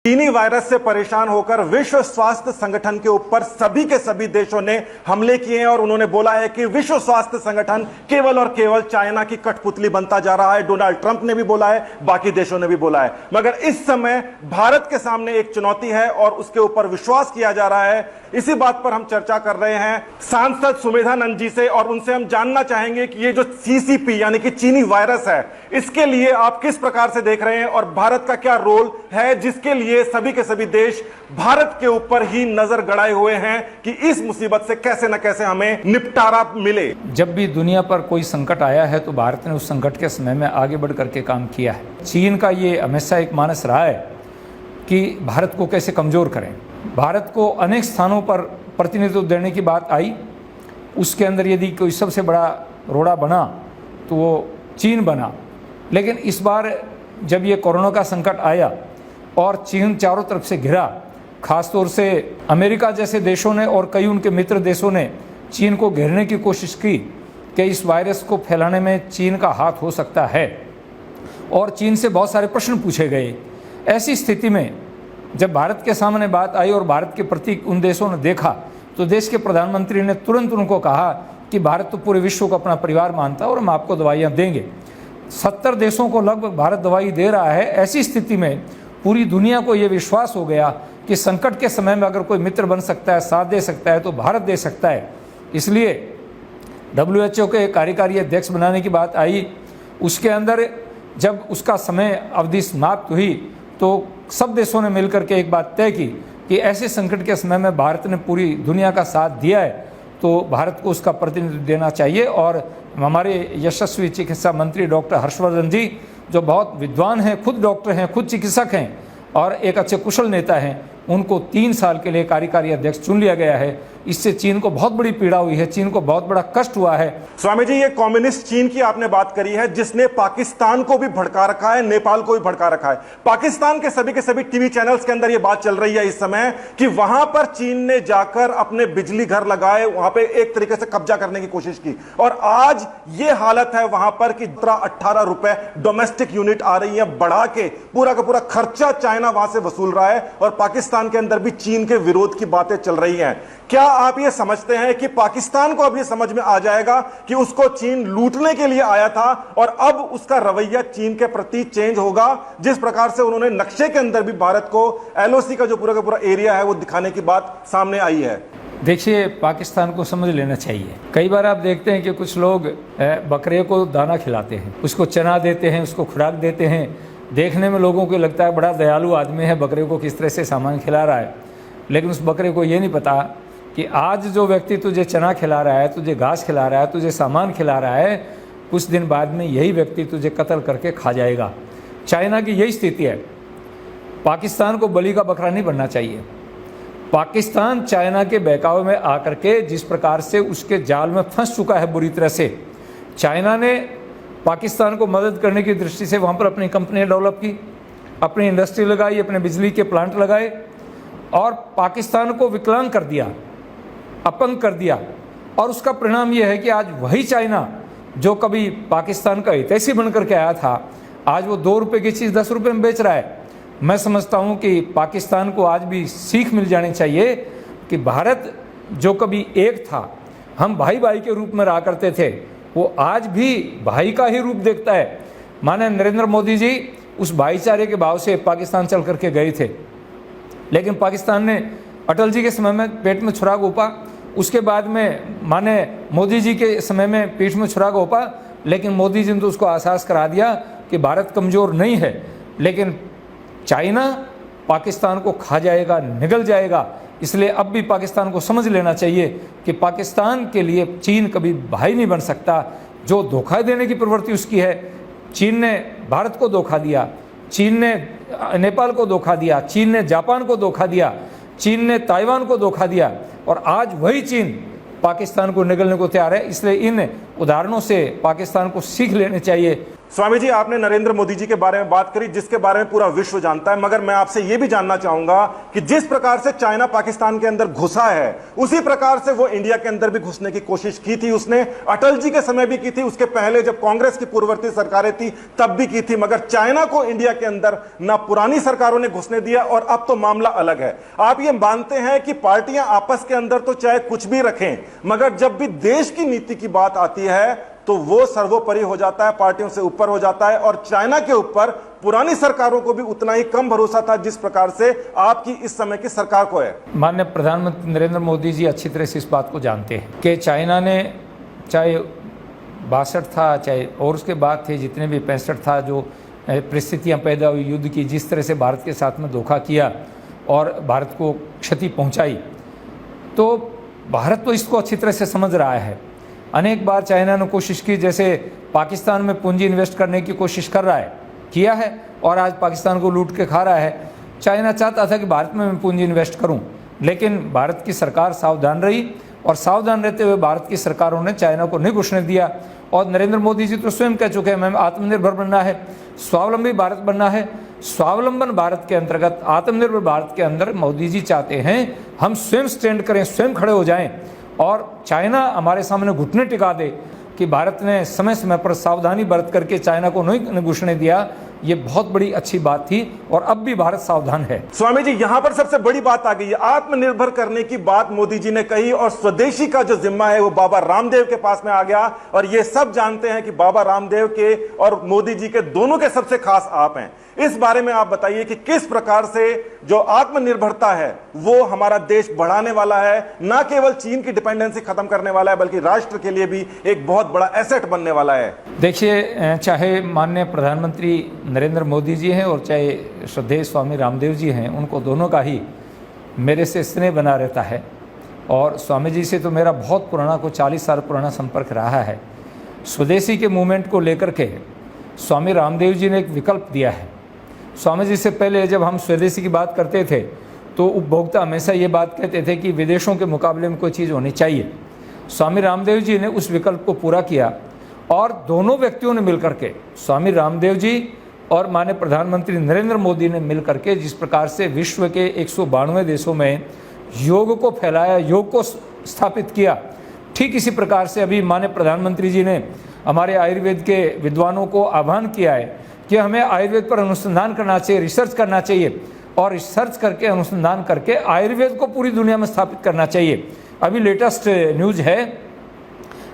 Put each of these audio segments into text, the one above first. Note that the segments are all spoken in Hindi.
चीनी वायरस से परेशान होकर विश्व स्वास्थ्य संगठन के ऊपर सभी के सभी देशों ने हमले किए हैं और उन्होंने बोला है कि विश्व स्वास्थ्य संगठन केवल और केवल चाइना की कठपुतली बनता जा रहा है। डोनाल्ड ट्रंप ने भी बोला है, बाकी देशों ने भी बोला है। मगर इस समय भारत के सामने एक चुनौती है और उसके ऊपर विश्वास किया जा रहा है। इसी बात पर हम चर्चा कर रहे हैं सांसद सुमेधानंद जी से और उनसे हम जानना चाहेंगे कि ये जो सीसीपी यानी कि चीनी वायरस है, इसके लिए आप किस प्रकार से देख रहे हैं और भारत का क्या रोल है, जिसके लिए सभी के सभी देश भारत के ऊपर ही नजर गड़ाए हुए हैं कि इस मुसीबत से कैसे न कैसे हमें निपटारा मिले। जब भी दुनिया पर कोई संकट आया है तो भारत ने उस संकट के समय में आगे बढ़ करके काम किया है। चीन का ये हमेशा एक मानस रहा है कि भारत को कैसे कमजोर करें। भारत को अनेक स्थानों पर प्रतिनिधित्व देने की बात आई, उसके अंदर यदि कोई सबसे बड़ा रोड़ा बना तो वो चीन बना। लेकिन इस बार जब ये कोरोना का संकट आया और चीन चारों तरफ से घिरा, खासतौर से अमेरिका जैसे देशों ने और कई उनके मित्र देशों ने चीन को घेरने की कोशिश की कि इस वायरस को फैलाने में चीन का हाथ हो सकता है और चीन से बहुत सारे प्रश्न पूछे गए। ऐसी स्थिति में जब भारत के सामने बात आई और भारत के प्रति उन देशों ने देखा तो देश के प्रधानमंत्री ने तुरंत उनको कहा कि भारत तो पूरे विश्व को अपना परिवार मानता है और हम आपको दवाइयाँ देंगे। 70 देशों को लगभग भारत दवाई दे रहा है। ऐसी स्थिति में पूरी दुनिया को ये विश्वास हो गया कि संकट के समय में अगर कोई मित्र बन सकता है, साथ दे सकता है, तो भारत दे सकता है। इसलिए WHO के कार्यकारी अध्यक्ष बनाने की बात आई। उसके अंदर जब उसका समय अवधि समाप्त हुई तो सब देशों ने मिलकर के एक बात तय की कि ऐसे संकट के समय में भारत ने पूरी दुनिया का साथ दिया है तो भारत को उसका प्रतिनिधित्व देना चाहिए। और हमारे यशस्वी चिकित्सा मंत्री डॉक्टर हर्षवर्धन जी, जो बहुत विद्वान हैं, खुद डॉक्टर हैं, खुद चिकित्सक हैं और एक अच्छे कुशल नेता हैं, उनको 3 साल के लिए कार्यकारी अध्यक्ष चुन लिया गया है। इससे चीन को बहुत बड़ी पीड़ा हुई है, चीन को बहुत बड़ा कष्ट हुआ है। स्वामी जी, ये कम्युनिस्ट चीन की आपने बात करी है जिसने पाकिस्तान को भी भड़का रखा है, नेपाल को भी भड़का रखा है। पाकिस्तान के सभी टीवी चैनल्स के अंदर ये बात चल रही है इस समय कि वहां पर चीन ने जाकर अपने बिजली घर लगाए, वहां पे एक तरीके से कब्जा करने की कोशिश की और आज ये हालत है वहां पर कि 18 रुपए डोमेस्टिक यूनिट आ रही है बढ़ा के, पूरा का पूरा खर्चा चाइना वहां से वसूल रहा है और पाकिस्तान के अंदर भी चीन के विरोध की बातें चल रही हैं। क्या आप ये समझते हैं कि पाकिस्तान को अब ये समझ में आ जाएगा कि उसको चीन लूटने के लिए आया था और अब उसका रवैया चीन के प्रति चेंज होगा, जिस प्रकार से उन्होंने नक्शे के अंदर भी भारत को LOC का जो पूरा का पूरा एरिया है वो दिखाने की बात सामने आई है? देखिए, पाकिस्तान को समझ लेना चाहिए। कई बार आप देखते हैं कि कुछ लोग बकरे को दाना खिलाते हैं, उसको चना देते हैं, उसको खुराक देते हैं। देखने में लोगों को लगता है बड़ा दयालु आदमी है, बकरे को किस तरह से सामान खिला रहा है। लेकिन उस बकरे को ये नहीं पता कि आज जो व्यक्ति तुझे चना खिला रहा है, तुझे घास खिला रहा है, तुझे सामान खिला रहा है, कुछ दिन बाद में यही व्यक्ति तुझे कत्ल करके खा जाएगा। चाइना की यही स्थिति है। पाकिस्तान को बलि का बकरा नहीं बनना चाहिए। पाकिस्तान चाइना के बहकावे में आकर के जिस प्रकार से उसके जाल में फंस चुका है बुरी तरह से, चाइना ने पाकिस्तान को मदद करने की दृष्टि से वहाँ पर अपनी कंपनियाँ डेवलप की, अपनी इंडस्ट्री लगाई, अपने बिजली के प्लांट लगाए और पाकिस्तान को विकलांग कर दिया, अपंग कर दिया। और उसका परिणाम यह है कि आज वही चाइना जो कभी पाकिस्तान का हितैषी बन करके आया था, आज वो 2 रुपये की चीज़ 10 रुपये में बेच रहा है। मैं समझता हूँ कि पाकिस्तान को आज भी सीख मिल जानी चाहिए कि भारत जो कभी एक था, हम भाई भाई के रूप में रहा करते थे, वो आज भी भाई का ही रूप देखता है। माने नरेंद्र मोदी जी उस भाईचारे के भाव से पाकिस्तान चल करके गए थे, लेकिन पाकिस्तान ने अटल जी के समय में पेट में छुरा घोंपा, उसके बाद में माने मोदी जी के समय में पीठ में छुरा घोंपा, लेकिन मोदी जी ने तो उसको एहसास करा दिया कि भारत कमज़ोर नहीं है। लेकिन चाइना पाकिस्तान को खा जाएगा, निगल जाएगा। इसलिए अब भी पाकिस्तान को समझ लेना चाहिए कि पाकिस्तान के लिए चीन कभी भाई नहीं बन सकता। जो धोखा देने की प्रवृत्ति उसकी है, चीन ने भारत को धोखा दिया, चीन ने नेपाल को धोखा दिया, चीन ने जापान को धोखा दिया, चीन ने ताइवान को धोखा दिया और आज वही चीन पाकिस्तान को निगलने को तैयार है। इसलिए इन उदाहरणों से पाकिस्तान को सीख लेनी चाहिए। स्वामी जी, आपने नरेंद्र मोदी जी के बारे में बात करी, जिसके बारे में पूरा विश्व जानता है, मगर मैं आपसे यह भी जानना चाहूंगा कि जिस प्रकार से चाइना पाकिस्तान के अंदर घुसा है, उसी प्रकार से वो इंडिया के अंदर भी घुसने की कोशिश की थी। उसने अटल जी के समय भी की थी, उसके पहले जब कांग्रेस की पूर्ववर्ती सरकारें थी तब भी की थी, मगर चाइना को इंडिया के अंदर ना पुरानी सरकारों ने घुसने दिया, और अब तो मामला अलग है। आप ये मानते हैं कि पार्टियां आपस के अंदर तो चाहे कुछ भी रखें, मगर जब भी देश की नीति की बात आती है तो वो सर्वोपरि हो जाता है, पार्टियों से ऊपर हो जाता है, और चाइना के ऊपर पुरानी सरकारों को भी उतना ही कम भरोसा था जिस प्रकार से आपकी इस समय की सरकार को है। माननीय प्रधानमंत्री नरेंद्र मोदी जी अच्छी तरह से इस बात को जानते हैं कि चाइना ने चाहे 62 था, चाहे और उसके बाद थे जितने भी 65 था, जो परिस्थितियां पैदा हुई युद्ध की, जिस तरह से भारत के साथ में धोखा किया और भारत को क्षति पहुंचाई, तो भारत तो इसको अच्छी तरह से समझ रहा है। अनेक बार चाइना ने कोशिश की, जैसे पाकिस्तान में पूंजी इन्वेस्ट करने की कोशिश कर रहा है, किया है, और आज पाकिस्तान को लूट के खा रहा है। चाइना चाहता था कि भारत में मैं पूंजी इन्वेस्ट करूं, लेकिन भारत की सरकार सावधान रही, और सावधान रहते हुए भारत की सरकारों ने चाइना को नहीं घुसने दिया। और नरेंद्र मोदी जी तो स्वयं कह चुके हैं, हमें आत्मनिर्भर बनना है, स्वावलंबी भारत बनना है। स्वावलंबन भारत के अंतर्गत, आत्मनिर्भर भारत के अंदर मोदी जी चाहते हैं हम स्वयं स्टैंड करें, स्वयं खड़े हो जाएं, और चाइना हमारे सामने घुटने टिका दे कि भारत ने समय समय पर सावधानी बरत करके चाइना को नहीं घुसने दिया। ये बहुत बड़ी अच्छी बात थी, और अब भी भारत सावधान है। स्वामी जी, यहां पर सबसे बड़ी बात आ गई है, आत्मनिर्भर करने की बात मोदी जी ने कही, और स्वदेशी का जो जिम्मा है वो बाबा रामदेव के पास में आ गया। और ये सब जानते हैं कि बाबा रामदेव के और मोदी जी के दोनों के सबसे खास आप हैं। इस बारे में आप बताइए कि किस प्रकार से जो आत्मनिर्भरता है वो हमारा देश बढ़ाने वाला है, ना केवल चीन की डिपेंडेंसी खत्म करने वाला है, बल्कि राष्ट्र के लिए भी एक बहुत बड़ा एसेट बनने वाला है। देखिए, चाहे माननीय प्रधानमंत्री नरेंद्र मोदी जी हैं और चाहे श्रद्धेय स्वामी रामदेव जी हैं, उनको दोनों का ही मेरे से स्नेह बना रहता है। और स्वामी जी से तो मेरा बहुत पुराना, को 40 साल पुराना संपर्क रहा है। स्वदेशी के मूवमेंट को लेकर के स्वामी रामदेव जी ने एक विकल्प दिया है। स्वामी जी से पहले जब हम स्वदेशी की बात करते थे तो उपभोक्ता हमेशा ये बात कहते थे कि विदेशों के मुकाबले में कोई चीज़ होनी चाहिए। स्वामी रामदेव जी ने उस विकल्प को पूरा किया, और दोनों व्यक्तियों ने मिलकर के, स्वामी रामदेव जी और माननीय प्रधानमंत्री नरेंद्र मोदी ने मिलकर के जिस प्रकार से विश्व के 192 देशों में योग को फैलाया, योग को स्थापित किया, ठीक इसी प्रकार से अभी माननीय प्रधानमंत्री जी ने हमारे आयुर्वेद के विद्वानों को आह्वान किया है कि हमें आयुर्वेद पर अनुसंधान करना चाहिए, रिसर्च करना चाहिए, और रिसर्च करके अनुसंधान करके आयुर्वेद को पूरी दुनिया में स्थापित करना चाहिए। अभी लेटेस्ट न्यूज़ है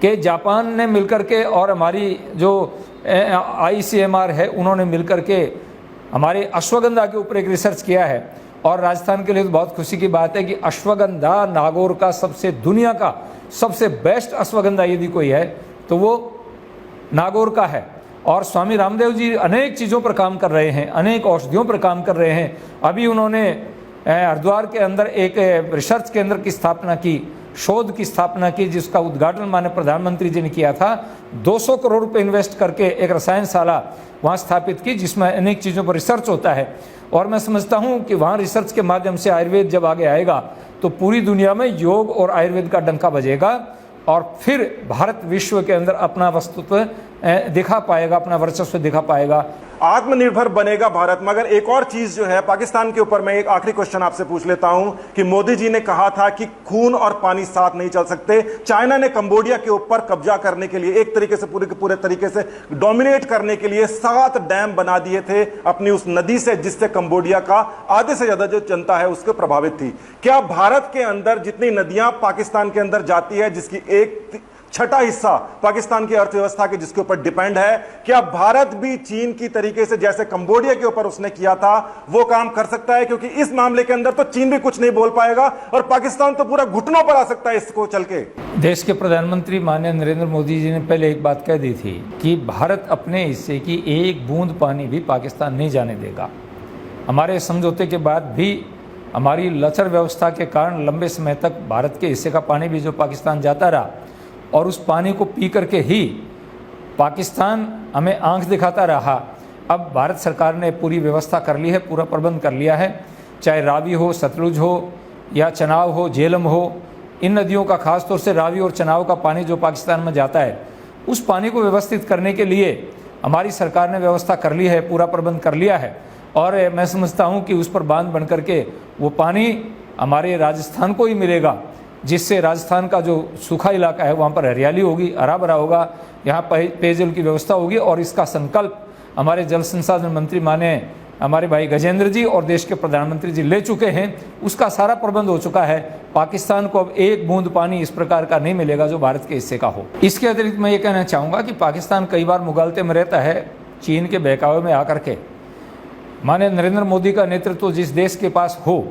कि जापान ने मिलकर के और हमारी जो ICMR है उन्होंने मिलकर के हमारे अश्वगंधा के ऊपर एक रिसर्च किया है। और राजस्थान के लिए तो बहुत खुशी की बात है कि अश्वगंधा नागौर का सबसे, दुनिया का सबसे बेस्ट अश्वगंधा यदि कोई है तो वो नागौर का है। और स्वामी रामदेव जी अनेक चीज़ों पर काम कर रहे हैं, अनेक औषधियों पर काम कर रहे हैं। अभी उन्होंने हरिद्वार के अंदर एक रिसर्च केंद्र की स्थापना की, शोध की स्थापना की, जिसका उद्घाटन माननीय प्रधानमंत्री जी ने किया था। 200 करोड़ रुपए इन्वेस्ट करके एक रसायनशाला वहाँ स्थापित की, जिसमें अनेक चीज़ों पर रिसर्च होता है। और मैं समझता हूँ कि वहाँ रिसर्च के माध्यम से आयुर्वेद जब आगे आएगा तो पूरी दुनिया में योग और आयुर्वेद का डंका बजेगा, और फिर भारत विश्व के अंदर अपना वस्तुत्व दिखा पाएगा, अपना वर्चस्व दिखा पाएगा, आत्मनिर्भर बनेगा भारत। मगर एक और चीज जो है पाकिस्तान के ऊपर, मैं एक आखिरी क्वेश्चन आपसे पूछ लेता हूं कि मोदी जी ने कहा था कि खून और पानी साथ नहीं चल सकते। चाइना ने कंबोडिया के ऊपर कब्जा करने के लिए, एक तरीके से पूरे के पूरे तरीके से डोमिनेट करने के लिए 7 डैम बना दिए थे अपनी उस नदी से, जिससे कंबोडिया का आधे से ज्यादा जो जनता है उसको प्रभावित थी। क्या भारत के अंदर जितनी नदियां पाकिस्तान के अंदर जाती है, जिसकी 1/6 हिस्सा पाकिस्तान की अर्थव्यवस्था के जिसके ऊपर डिपेंड है, क्या भारत भी चीन की तरीके से जैसे कंबोडिया के ऊपर उसने किया था वो काम कर सकता है? क्योंकि इस मामले के अंदर तो चीन भी कुछ नहीं बोल पाएगा और पाकिस्तान तो पूरा घुटनों पर आ सकता है इसको चल के। देश के प्रधानमंत्री माननीय नरेंद्र मोदी जी ने पहले एक बात कह दी थी कि भारत अपने हिस्से की एक बूंद पानी भी पाकिस्तान नहीं जाने देगा। हमारे समझौते के बाद भी हमारी लचर व्यवस्था के कारण लंबे समय तक भारत के हिस्से का पानी भी जो पाकिस्तान जाता रहा, और उस पानी को पी करके ही पाकिस्तान हमें आंख दिखाता रहा। अब भारत सरकार ने पूरी व्यवस्था कर ली है, पूरा प्रबंध कर लिया है, चाहे रावी हो, सतलुज हो या चनाव हो, झेलम हो, इन नदियों का खासतौर से रावी और चनाव का पानी जो पाकिस्तान में जाता है, उस पानी को व्यवस्थित करने के लिए हमारी सरकार ने व्यवस्था कर ली है, पूरा प्रबंध कर लिया है और मैं समझता हूँ कि उस पर बांध बन करके वो पानी हमारे राजस्थान को ही मिलेगा, जिससे राजस्थान का जो सूखा इलाका है वहाँ पर हरियाली होगी, हरा भरा होगा, यहाँ पेयजल की व्यवस्था होगी। और इसका संकल्प हमारे जल संसाधन मंत्री माने हमारे भाई गजेंद्र जी और देश के प्रधानमंत्री जी ले चुके हैं, उसका सारा प्रबंध हो चुका है। पाकिस्तान को अब एक बूंद पानी इस प्रकार का नहीं मिलेगा जो भारत के हिस्से का हो। इसके अतिरिक्त मैं ये कहना चाहूँगा कि पाकिस्तान कई बार मुगालते में रहता है चीन के बहकावे में आकर के। माने नरेंद्र मोदी का नेतृत्व जिस देश के पास हो,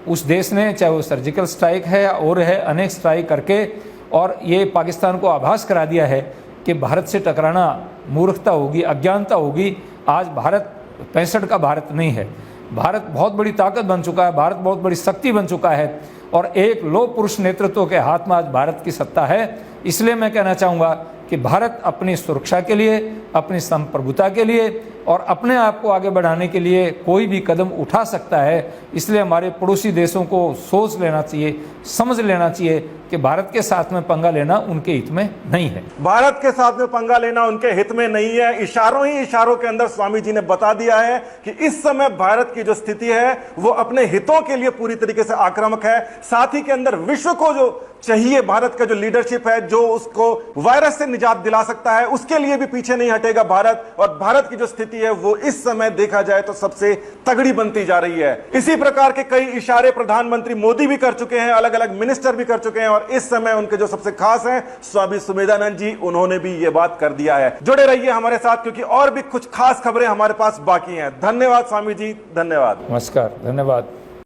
उस देश ने, चाहे वो सर्जिकल स्ट्राइक है और है, अनेक स्ट्राइक करके और ये पाकिस्तान को आभास करा दिया है कि भारत से टकराना मूर्खता होगी, अज्ञानता होगी। आज भारत 65 का भारत नहीं है, भारत बहुत बड़ी ताकत बन चुका है, भारत बहुत बड़ी शक्ति बन चुका है और एक लौह पुरुष नेतृत्व के हाथ में आज भारत की सत्ता है। इसलिए मैं कहना चाहूँगा कि भारत अपनी सुरक्षा के लिए, अपनी संप्रभुता के लिए और अपने आप को आगे बढ़ाने के लिए कोई भी कदम उठा सकता है। इसलिए हमारे पड़ोसी देशों को सोच लेना चाहिए, समझ लेना चाहिए कि भारत के साथ में पंगा लेना उनके हित में नहीं है। भारत के साथ में पंगा लेना उनके हित में नहीं है। इशारों ही इशारों के अंदर स्वामी जी ने बता दिया है कि इस समय भारत की जो स्थिति है वो अपने हितों के लिए पूरी तरीके से आक्रामक है। साथ ही के अंदर विश्व को जो चाहिए, भारत का जो लीडरशिप है जो उसको वायरस से निजात दिला सकता है, उसके लिए भी पीछे नहीं हटेगा भारत। और भारत की जो स्थिति है वो इस समय देखा जाए तो सबसे तगड़ी बनती जा रही है। इसी प्रकार के कई इशारे प्रधानमंत्री मोदी भी कर चुके हैं, अलग अलग मिनिस्टर भी कर चुके हैं और इस समय उनके जो सबसे खास हैं स्वामी सुमेधानंद जी, उन्होंने भी ये बात कर दिया है। जुड़े रहिए हमारे साथ क्योंकि और भी कुछ खास खबरें हमारे पास बाकी हैं। धन्यवाद स्वामी जी, धन्यवाद। नमस्कार, धन्यवाद।